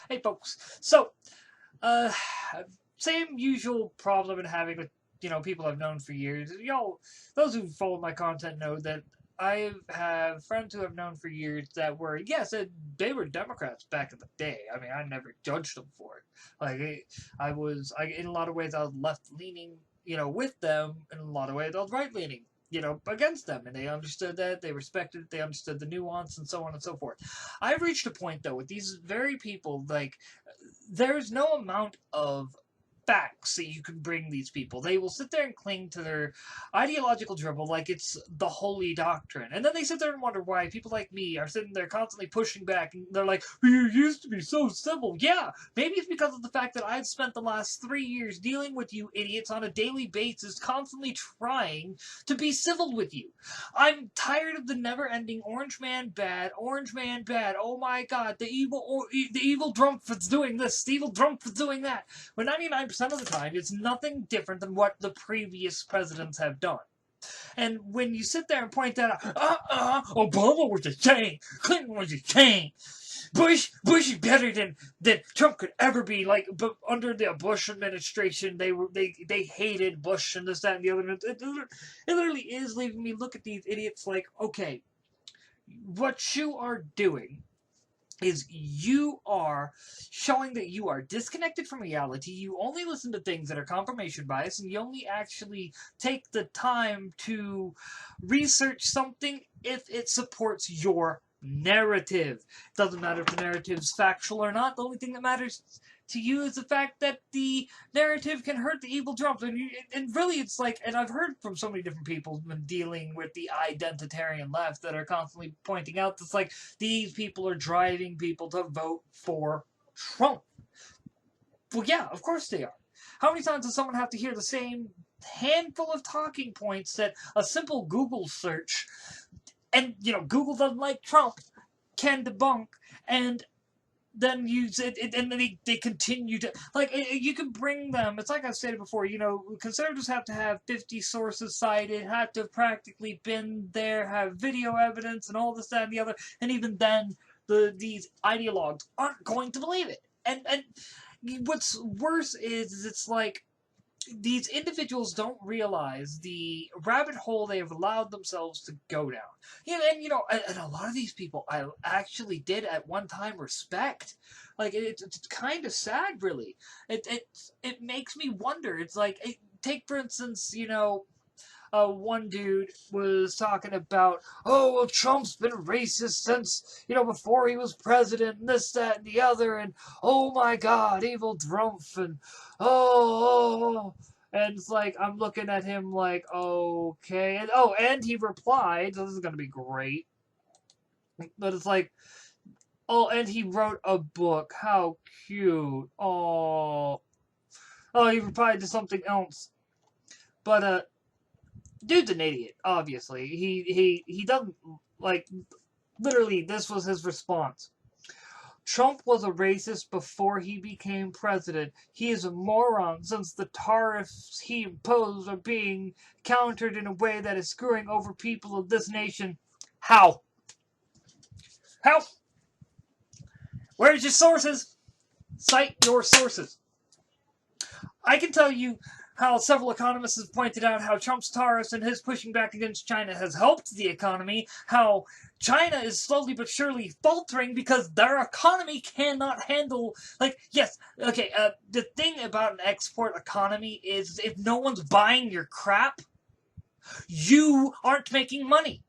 Hey folks, so, uh, same usual problem I've been having with, people I've known for years. Y'all, those who follow my content know that I have friends who I've known for years that were, yes, they were Democrats back in the day. I mean, I never judged them for it. Like, in a lot of ways, I was left leaning, with them. In a lot of ways, I was right leaning, against them. And they understood that, they respected it, they understood the nuance, and so on and so forth. I've reached a point, though, with these very people, like, there's no amount of facts that you can bring these people. They will sit there and cling to their ideological dribble like it's the holy doctrine. And then they sit there and wonder why people like me are sitting there constantly pushing back. And they're like, you used to be so civil. Yeah, maybe it's because of the fact that I've spent the last 3 years dealing with you idiots on a daily basis, constantly trying to be civil with you. I'm tired of the never-ending orange man bad, orange man bad. Oh my god, the evil Trump is doing this, the evil Trump is doing that. But 99% of the time, it's nothing different than what the previous presidents have done. And when you sit there and point that out, Obama was a saint, Clinton was a saint, Bush is better than Trump could ever be. Like, but under the Bush administration, they hated Bush and this, that, and the other. It literally is leaving me look at these idiots like, okay, what you are doing is you are showing that you are disconnected from reality. You only listen to things that are confirmation bias, and you only actually take the time to research something if it supports your narrative. It doesn't matter if the narrative's factual or not. The only thing that matters to you is the fact that the narrative can hurt the evil Trump. And really, it's like, and I've heard from so many different people when dealing with the identitarian left that are constantly pointing out that's like, these people are driving people to vote for Trump. Well, yeah, of course they are. How many times does someone have to hear the same handful of talking points that a simple Google search, and, Google doesn't like Trump, can debunk, and then use it, and then they continue to, like, you can bring them. It's like I've stated before, conservatives have to have 50 sources cited, have to have practically been there, have video evidence, and all this, that, and the other, and even then, these ideologues aren't going to believe it. And what's worse is it's like, these individuals don't realize the rabbit hole they have allowed themselves to go down. And a lot of these people I actually did at one time respect. Like, it's kind of sad, really. It makes me wonder. It's like, take for instance, one dude was talking about, oh, well, Trump's been racist since, before he was president, and this, that, and the other, and oh my god, evil Trump, and oh. And it's like, I'm looking at him like, okay. And he replied, so this is going to be great. But it's like, oh, and he wrote a book. How cute. Oh, he replied to something else. But, dude's an idiot, obviously. He doesn't, like, literally, this was his response. Trump was a racist before he became president. He is a moron since the tariffs he imposed are being countered in a way that is screwing over people of this nation. How? How? Where's your sources? Cite your sources. I can tell you how several economists have pointed out how Trump's tariffs and his pushing back against China has helped the economy, how China is slowly but surely faltering because their economy cannot handle, like, yes, okay, the thing about an export economy is if no one's buying your crap, you aren't making money.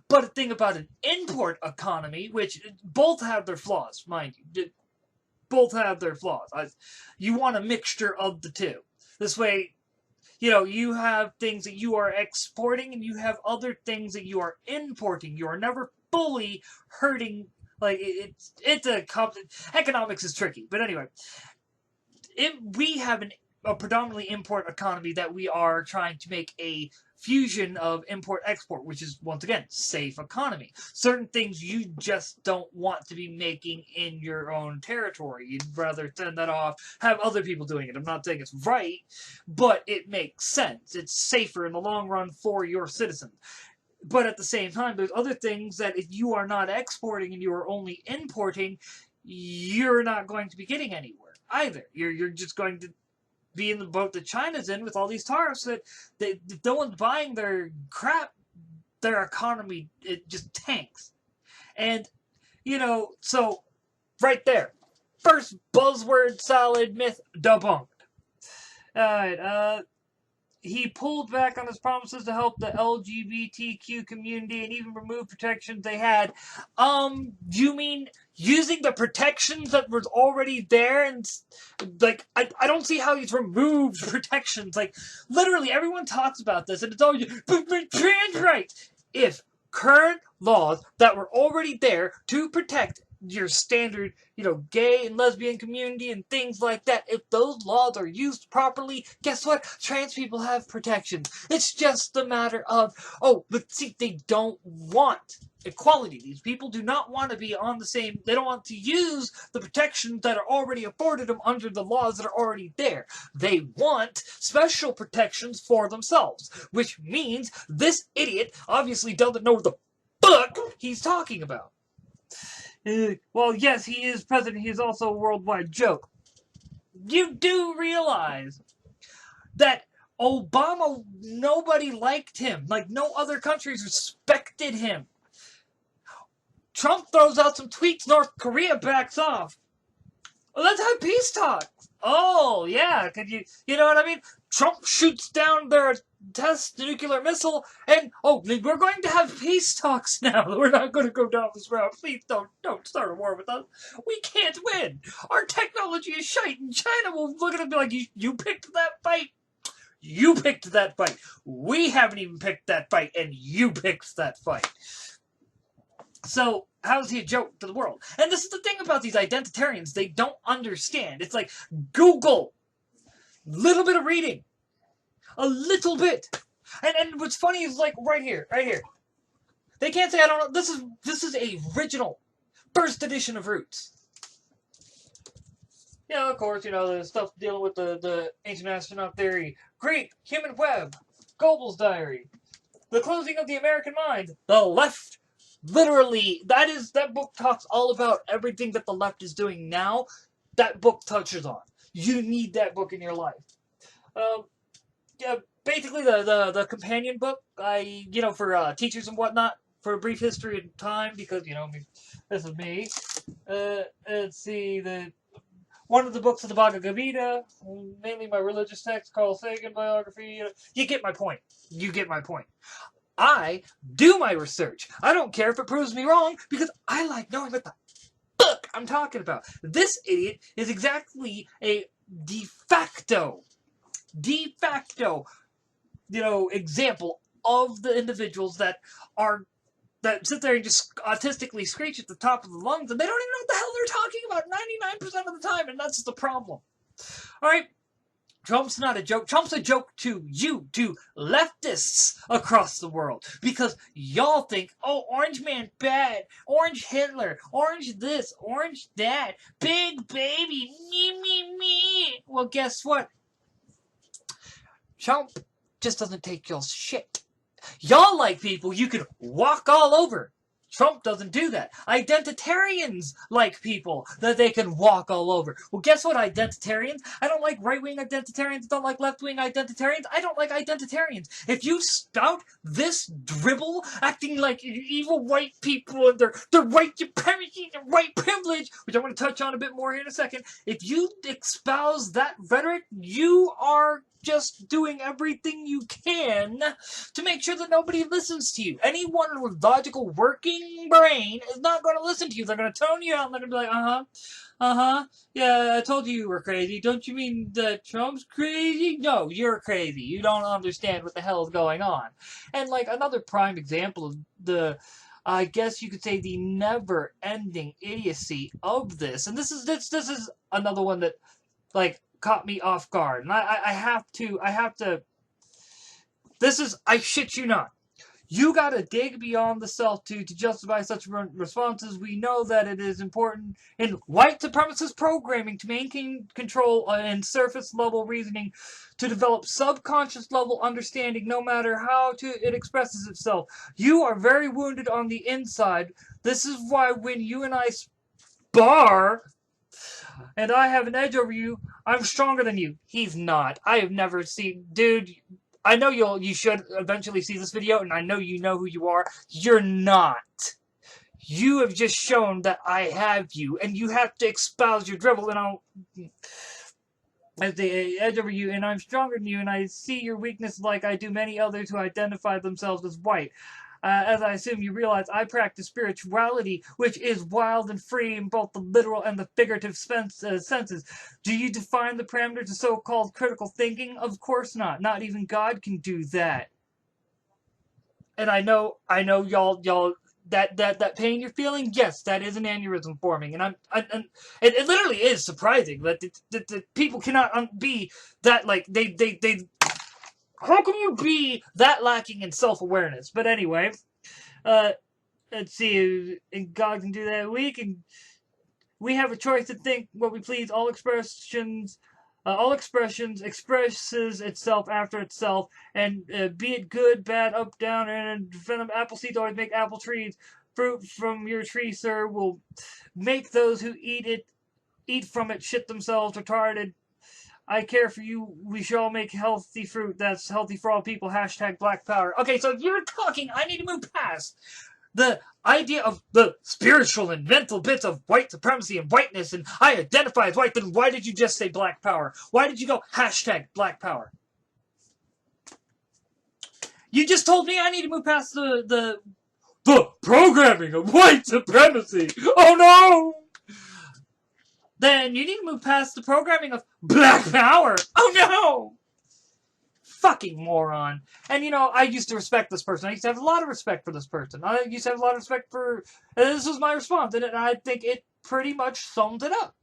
But the thing about an import economy, which both have their flaws, mind you, both have their flaws. You want a mixture of the two. This way, you have things that you are exporting and you have other things that you are importing. You are never fully hurting. Like, economics is tricky. But anyway, we have a predominantly import economy that we are trying to make a fusion of import-export, which is, once again, safe economy. Certain things you just don't want to be making in your own territory. You'd rather send that off, have other people doing it. I'm not saying it's right, but it makes sense. It's safer in the long run for your citizens. But at the same time, there's other things that if you are not exporting and you are only importing, you're not going to be getting anywhere either. You're just going to be in the boat that China's in with all these tariffs that if no one's buying their crap, their economy, it just tanks. And, so right there. First buzzword salad myth debunked. Alright, he pulled back on his promises to help the LGBTQ community and even remove protections they had. You mean using the protections that was already there? And, I don't see how he's removed protections. Literally, everyone talks about this, and it's always, but trans rights! If current laws that were already there to protect your standard, gay and lesbian community and things like that, if those laws are used properly, guess what? Trans people have protections. It's just a matter of, but see, they don't want equality. These people do not want to be on the same, they don't want to use the protections that are already afforded them under the laws that are already there. They want special protections for themselves, which means this idiot obviously doesn't know the fuck he's talking about. Well, yes, he is president. He is also a worldwide joke. You do realize that Obama, nobody liked him. No other countries respected him. Trump throws out some tweets, North Korea backs off. Well, let's have peace talks. Oh, yeah, could you know what I mean? Trump shoots down their test nuclear missile, and, we're going to have peace talks now. We're not going to go down this route. Please don't start a war with us. We can't win. Our technology is shite, and China will look at us and be like, you picked that fight. You picked that fight. We haven't even picked that fight, and you picked that fight. So, how is he a joke to the world? And this is the thing about these identitarians. They don't understand. It's like, Google. Little bit of reading. A little bit. And what's funny is right here. They can't say I don't know. This is a original first edition of Roots. Of course, the stuff dealing with the ancient astronaut theory. Greek, human web, Goebbels' diary, the closing of the American mind, the left. Literally, that book talks all about everything that the left is doing now. That book touches on. You need that book in your life. Basically the companion book, for teachers and whatnot, for a brief history of time, because, this is me. Let's see, one of the books of the Bhagavad Gita, mainly my religious text, Carl Sagan biography. You get my point. I do my research. I don't care if it proves me wrong, because I like knowing what the fuck I'm talking about. This idiot is exactly a de facto, example of the individuals that sit there and just autistically screech at the top of the lungs, and they don't even know what the hell they're talking about 99% of the time, and that's the problem. Alright? Trump's not a joke. Trump's a joke to you, to leftists across the world. Because y'all think, Orange Man bad, Orange Hitler, Orange this, Orange that, big baby, me. Well, guess what? Trump just doesn't take y'all's shit. Y'all like people you can walk all over. Trump doesn't do that. Identitarians like people that they can walk all over. Well, guess what, identitarians? I don't like right-wing identitarians. I don't like left-wing identitarians. I don't like identitarians. If you spout this dribble, acting like evil white people and their white supremacy and white privilege, which I'm going to touch on a bit more here in a second, if you espouse that rhetoric, you are just doing everything you can to make sure that nobody listens to you. Anyone with logical working brain is not going to listen to you. They're going to tone you out and they're going to be like, yeah, I told you were crazy. Don't you mean that Trump's crazy? No, you're crazy. You don't understand what the hell is going on. And another prime example of I guess you could say the never-ending idiocy of this. And this is another one that caught me off guard. And I have to, I shit you not. You gotta dig beyond the self to justify such responses. We know that it is important in white supremacist programming to maintain control and surface level reasoning, to develop subconscious level understanding no matter how it expresses itself. You are very wounded on the inside. This is why when you and I bar, and I have an edge over you. I'm stronger than you. He's not. I have never seen, dude. I know you should eventually see this video, and I know you know who you are. You're not. You have just shown that I have you, and you have to espouse your dribble, and I'll at the edge over you, and I'm stronger than you, and I see your weakness like I do many others who identify themselves as white. As I assume you realize, I practice spirituality, which is wild and free in both the literal and the figurative senses. Do you define the parameters of so-called critical thinking? Of course not. Not even God can do that. And I know, y'all. That pain you're feeling, yes, that is an aneurysm forming, and it literally is surprising that people cannot be that, like, they how can you be that lacking in self-awareness? But anyway, let's see, and God can do that. We have a choice to think what we please. All expressions expresses itself after itself, and be it good, bad, up, down, and venom. Apple seeds always make apple trees. Fruit from your tree, sir, will make those who eat from it shit themselves retarded. I care for you. We should all make healthy fruit that's healthy for all people. Hashtag Black Power. Okay, so if you're talking, I need to move past the idea of the spiritual and mental bits of white supremacy and whiteness, and I identify as white. Then why did you just say Black Power? Why did you go hashtag Black Power? You just told me I need to move past the programming of white supremacy. Oh no! Then you need to move past the programming of Black Power. Oh no! Fucking moron. And I used to respect this person. I used to have a lot of respect for this person. I used to have a lot of respect for... And this was my response, and I think it pretty much summed it up.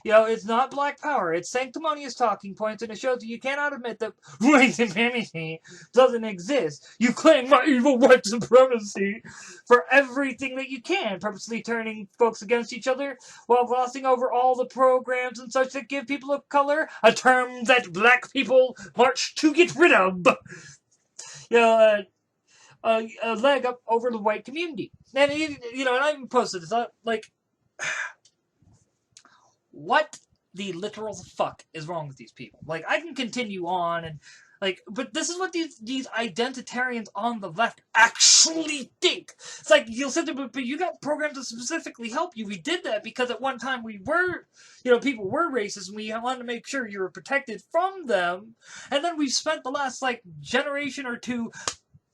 It's not Black Power. It's sanctimonious talking points, and it shows that you cannot admit that white supremacy doesn't exist. You claim my evil white supremacy for everything that you can, purposely turning folks against each other while glossing over all the programs and such that give people of color a term that black people march to get rid of. A leg up over the white community. And, and I even posted this, like... What the literal fuck is wrong with these people? Like, I can continue on and, like, but this is what these identitarians on the left actually think. It's like, you'll sit there, but you got programs to specifically help you. We did that because at one time we were, people were racist, and we wanted to make sure you were protected from them. And then we've spent the last, like, generation or two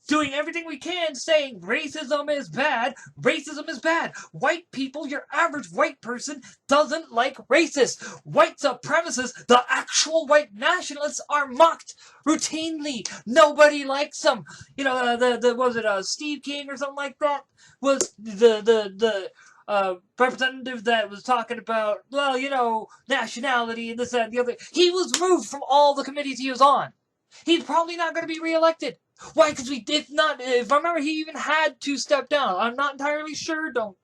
doing everything we can saying racism is bad. Racism is bad. White people, your average white person, doesn't like racists. White supremacists, the actual white nationalists, are mocked routinely. Nobody likes them. Was it Steve King or something like that? Was the representative that was talking about, nationality and this, that, and the other. He was removed from all the committees he was on. He's probably not going to be reelected. Why? Because we did not. If I remember, he even had to step down. I'm not entirely sure. Don't,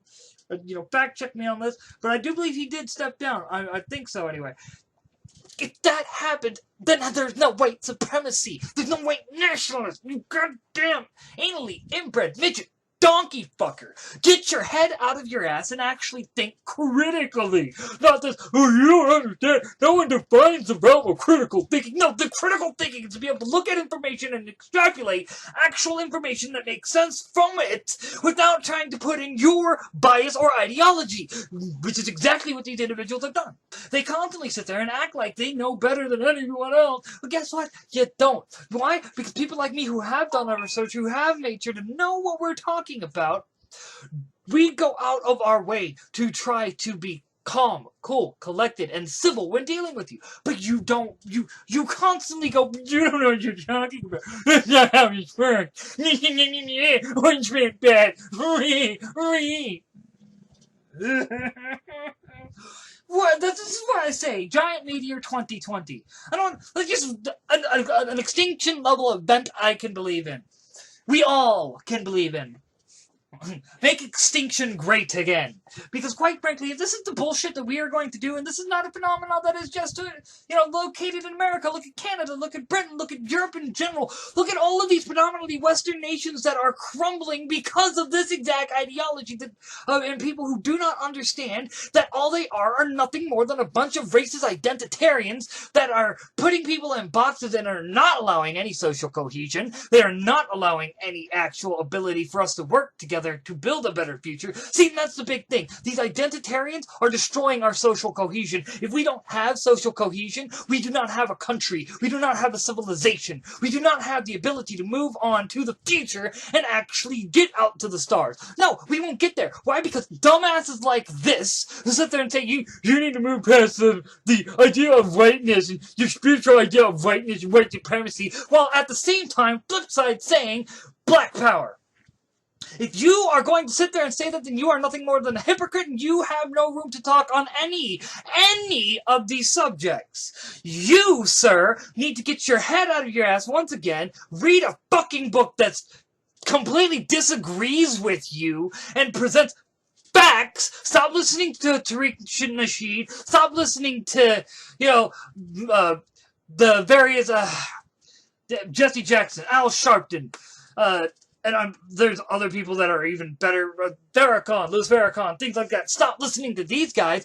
fact check me on this. But I do believe he did step down. I think so, anyway. If that happened, then there's no white supremacy. There's no white nationalism. You goddamn anally inbred midget donkey fucker. Get your head out of your ass and actually think critically. Not this, you don't understand. No one defines the realm of critical thinking. No, the critical thinking is to be able to look at information and extrapolate actual information that makes sense from it without trying to put in your bias or ideology, which is exactly what these individuals have done. They constantly sit there and act like they know better than anyone else. But guess what? You don't. Why? Because people like me who have done our research, who have made sure to know what we're talking about, we go out of our way to try to be calm, cool, collected, and civil when dealing with you. But you don't, you constantly go, you don't know what you're talking about. That's not how it works. Orange man bad. What? This is what I say. Giant Meteor 2020. I don't, like, just an extinction level event I can believe in. We all can believe in. Make extinction great again. Because quite frankly, if this is the bullshit that we are going to do, and this is not a phenomenon that is just, located in America, look at Canada, look at Britain, look at Europe in general, look at all of these predominantly Western nations that are crumbling because of this exact ideology that, and people who do not understand that all they are nothing more than a bunch of racist identitarians that are putting people in boxes and are not allowing any social cohesion. They are not allowing any actual ability for us to work together to build a better future. See, that's the big thing. These identitarians are destroying our social cohesion. If we don't have social cohesion, we do not have a country. We do not have a civilization. We do not have the ability to move on to the future and actually get out to the stars. No, we won't get there. Why? Because dumbasses like this who sit there and say, you need to move past the idea of whiteness and your spiritual idea of whiteness and white supremacy, while at the same time, flip side, saying black power. If you are going to sit there and say that, then you are nothing more than a hypocrite, and you have no room to talk on any of these subjects. You, sir, need to get your head out of your ass once again, read a fucking book that's completely disagrees with you, and presents facts. Stop listening to Tariq Nasheed. Stop listening to, the various, Jesse Jackson, Al Sharpton, and there's other people that are even better. Farrakhan, Louis Farrakhan, things like that. Stop listening to these guys.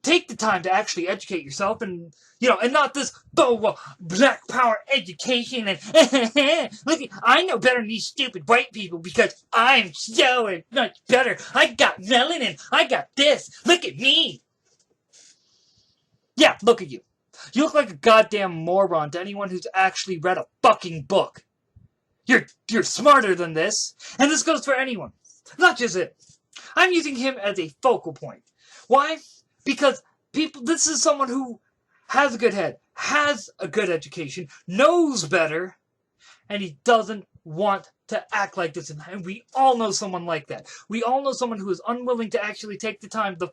Take the time to actually educate yourself, and and not this black power education and look, I know better than these stupid white people because I'm so much better. I got melanin. I got this. Look at me. Yeah, look at you. You look like a goddamn moron to anyone who's actually read a fucking book. You're smarter than this, and this goes for anyone, not just it. I'm using him as a focal point. Why? Because this is someone who has a good head, has a good education, knows better, and he doesn't want to act like this. And we all know someone like that. We all know someone who is unwilling to actually take the time, the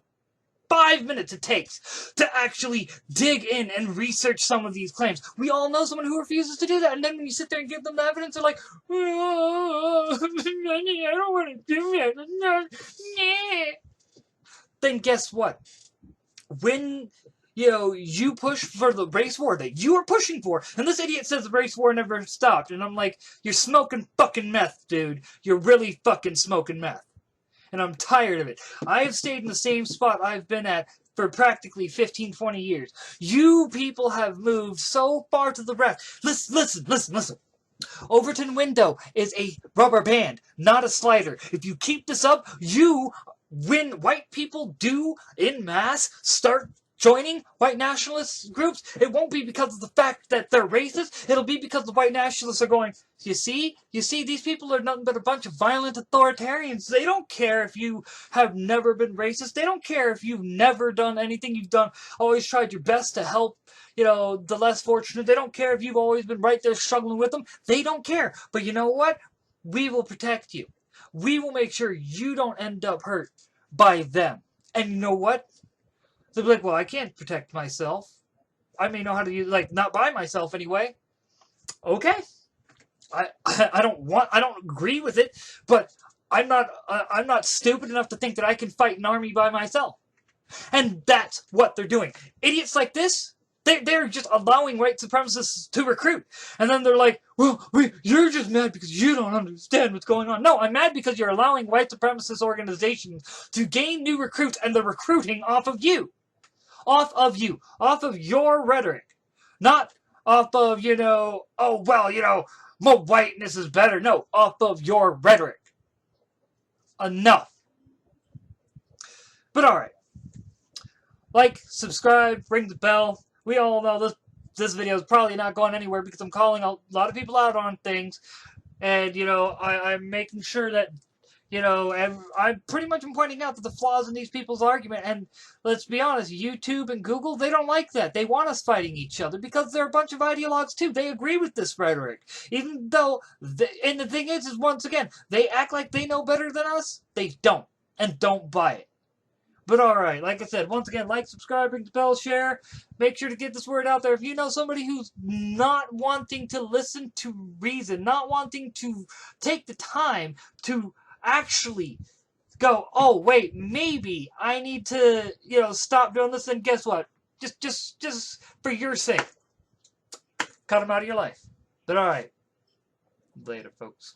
5 minutes it takes to actually dig in and research some of these claims. We all know someone who refuses to do that, and then when you sit there and give them the evidence, they're like, I don't want to do that. Then guess what? When you push for the race war that you are pushing for, and this idiot says the race war never stopped, and I'm like, you're smoking fucking meth, dude. You're really fucking smoking meth. And I'm tired of it. I have stayed in the same spot I've been at for practically 15, 20 years. You people have moved so far to the left. Listen. Overton window is a rubber band, not a slider. If you keep this up, when white people do, en masse, start joining white nationalist groups, it won't be because of the fact that they're racist. It'll be because the white nationalists are going, you see, these people are nothing but a bunch of violent authoritarians. They don't care if you have never been racist. They don't care if you've never done anything. You've always tried your best to help, the less fortunate. They don't care if you've always been right there struggling with them. They don't care. But you know what? We will protect you. We will make sure you don't end up hurt by them. And you know what? They'll be like, well, I can't protect myself. I may know how to use, not by myself anyway. Okay. I don't agree with it, but I'm not stupid enough to think that I can fight an army by myself. And that's what they're doing. Idiots like this, they're just allowing white supremacists to recruit. And then they're like, well, you're just mad because you don't understand what's going on. No, I'm mad because you're allowing white supremacist organizations to gain new recruits, and they're recruiting off of you. Off of your rhetoric. Not off of, more whiteness is better. No, off of your rhetoric. Enough. But alright. Like, subscribe, ring the bell. We all know this video is probably not going anywhere because I'm calling a lot of people out on things. And, I'm making sure that and I pretty much am pointing out that the flaws in these people's argument, and let's be honest, YouTube and Google, they don't like that. They want us fighting each other because they're a bunch of ideologues too. They agree with this rhetoric. Even though, and the thing is once again, they act like they know better than us. They don't, and don't buy it. But alright, like I said, once again, like, subscribe, ring the bell, share. Make sure to get this word out there. If you know somebody who's not wanting to listen to reason, not wanting to take the time to actually go, oh wait, maybe I need to, stop doing this, and guess what? Just for your sake, cut them out of your life. But alright. Later, folks.